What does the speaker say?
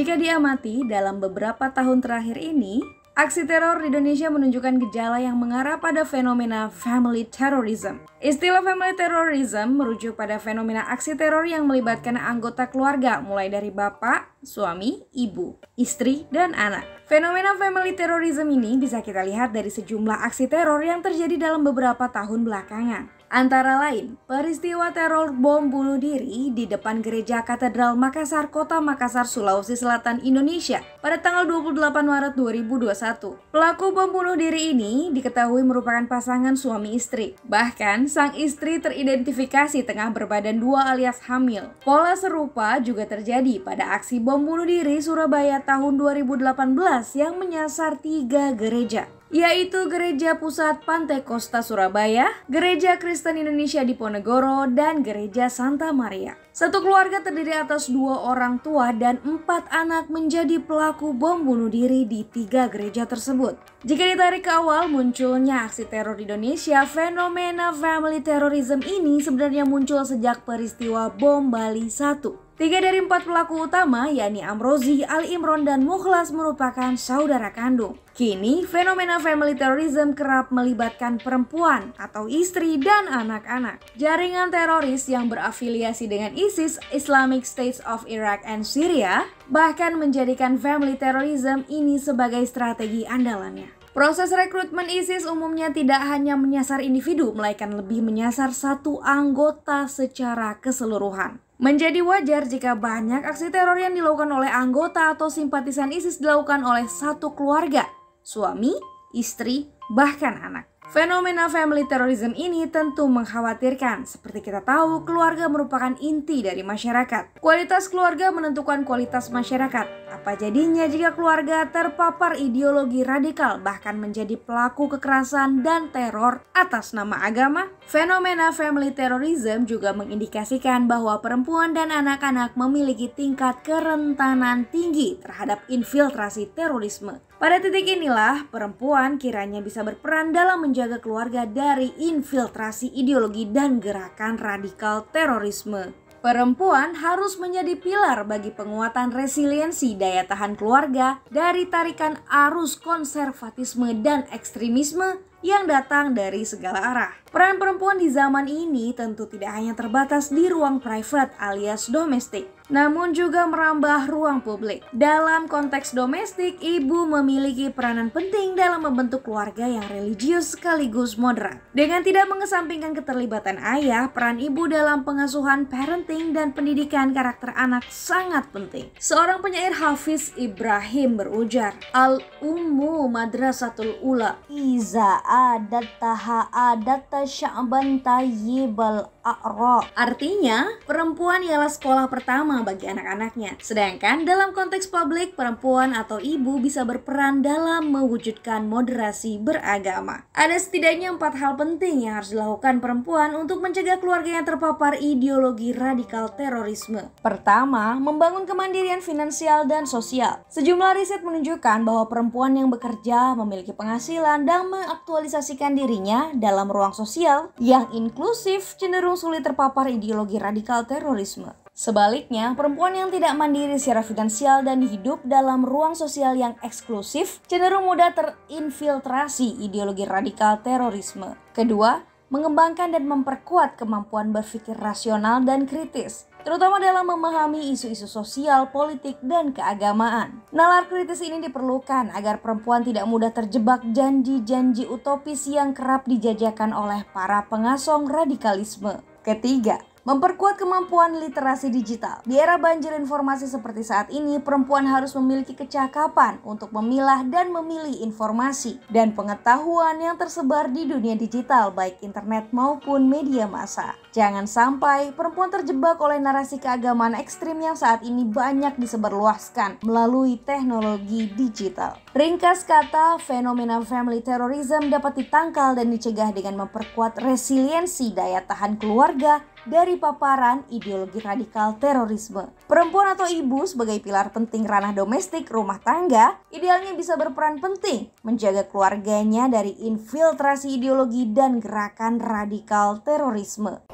Jika diamati dalam beberapa tahun terakhir ini, aksi teror di Indonesia menunjukkan gejala yang mengarah pada fenomena family terrorism. Istilah family terrorism merujuk pada fenomena aksi teror yang melibatkan anggota keluarga mulai dari bapak, suami, ibu, istri, dan anak. Fenomena family terrorism ini bisa kita lihat dari sejumlah aksi teror yang terjadi dalam beberapa tahun belakangan. Antara lain, peristiwa teror bom bunuh diri di depan Gereja Katedral Makassar, Kota Makassar, Sulawesi Selatan, Indonesia pada tanggal 28 Maret 2021. Pelaku bom bunuh diri ini diketahui merupakan pasangan suami istri. Bahkan, sang istri teridentifikasi tengah berbadan dua alias hamil. Pola serupa juga terjadi pada aksi bom bunuh diri Surabaya tahun 2018 yang menyasar 3 gereja, yaitu Gereja Pusat Pantai Kosta Surabaya, Gereja Kristen Indonesia di Ponegoro, dan Gereja Santa Maria. Satu keluarga terdiri atas 2 orang tua dan 4 anak menjadi pelaku bom bunuh diri di 3 gereja tersebut. Jika ditarik ke awal munculnya aksi teror di Indonesia, fenomena family terrorism ini sebenarnya muncul sejak peristiwa bom Bali 1. 3 dari 4 pelaku utama, yakni Amrozi, Ali Imron, dan Mukhlas merupakan saudara kandung. Kini, fenomena family terrorism kerap melibatkan perempuan atau istri dan anak-anak. Jaringan teroris yang berafiliasi dengan ISIS, Islamic State of Iraq and Syria, bahkan menjadikan family terrorism ini sebagai strategi andalannya. Proses rekrutmen ISIS umumnya tidak hanya menyasar individu, melainkan lebih menyasar satu anggota secara keseluruhan. Menjadi wajar jika banyak aksi teror yang dilakukan oleh anggota atau simpatisan ISIS dilakukan oleh satu keluarga, suami, istri, bahkan anak. Fenomena family terrorism ini tentu mengkhawatirkan. Seperti kita tahu, keluarga merupakan inti dari masyarakat. Kualitas keluarga menentukan kualitas masyarakat. Apa jadinya jika keluarga terpapar ideologi radikal, bahkan menjadi pelaku kekerasan dan teror atas nama agama? Fenomena family terrorism juga mengindikasikan bahwa perempuan dan anak-anak memiliki tingkat kerentanan tinggi terhadap infiltrasi terorisme. Pada titik inilah, perempuan kiranya bisa berperan dalam menjaga keluarga dari infiltrasi ideologi dan gerakan radikal terorisme. Perempuan harus menjadi pilar bagi penguatan resiliensi daya tahan keluarga dari tarikan arus konservatisme dan ekstremisme yang datang dari segala arah. Peran perempuan di zaman ini tentu tidak hanya terbatas di ruang private alias domestik, namun juga merambah ruang publik. Dalam konteks domestik, ibu memiliki peranan penting dalam membentuk keluarga yang religius sekaligus moderat. Dengan tidak mengesampingkan keterlibatan ayah, peran ibu dalam pengasuhan, parenting, dan pendidikan karakter anak sangat penting. Seorang penyair Hafiz Ibrahim berujar, Al-ummu madrasatul ula, iza adattaha adatta sya'ban tayyibal a'ra. Artinya, perempuan ialah sekolah pertama bagi anak-anaknya. Sedangkan dalam konteks publik, perempuan atau ibu bisa berperan dalam mewujudkan moderasi beragama. Ada setidaknya 4 hal penting yang harus dilakukan perempuan untuk mencegah keluarga yang terpapar ideologi radikal terorisme. Pertama, membangun kemandirian finansial dan sosial. Sejumlah riset menunjukkan bahwa perempuan yang bekerja memiliki penghasilan dan mengaktualisasikan dirinya dalam ruang sosial yang inklusif cenderung sulit terpapar ideologi radikal terorisme. Sebaliknya, perempuan yang tidak mandiri secara finansial dan hidup dalam ruang sosial yang eksklusif cenderung mudah terinfiltrasi ideologi radikal terorisme. Kedua, mengembangkan dan memperkuat kemampuan berpikir rasional dan kritis, terutama dalam memahami isu-isu sosial, politik, dan keagamaan. Nalar kritis ini diperlukan agar perempuan tidak mudah terjebak janji-janji utopis yang kerap dijajakan oleh para pengasong radikalisme. Ketiga, memperkuat kemampuan literasi digital. Di era banjir informasi seperti saat ini, perempuan harus memiliki kecakapan untuk memilah dan memilih informasi dan pengetahuan yang tersebar di dunia digital, baik internet maupun media massa. Jangan sampai perempuan terjebak oleh narasi keagamaan ekstrim yang saat ini banyak disebarluaskan melalui teknologi digital. Ringkas kata, fenomena family terrorism dapat ditangkal dan dicegah dengan memperkuat resiliensi daya tahan keluarga dari paparan ideologi radikal terorisme. Perempuan atau ibu sebagai pilar penting ranah domestik rumah tangga idealnya bisa berperan penting menjaga keluarganya dari infiltrasi ideologi dan gerakan radikal terorisme.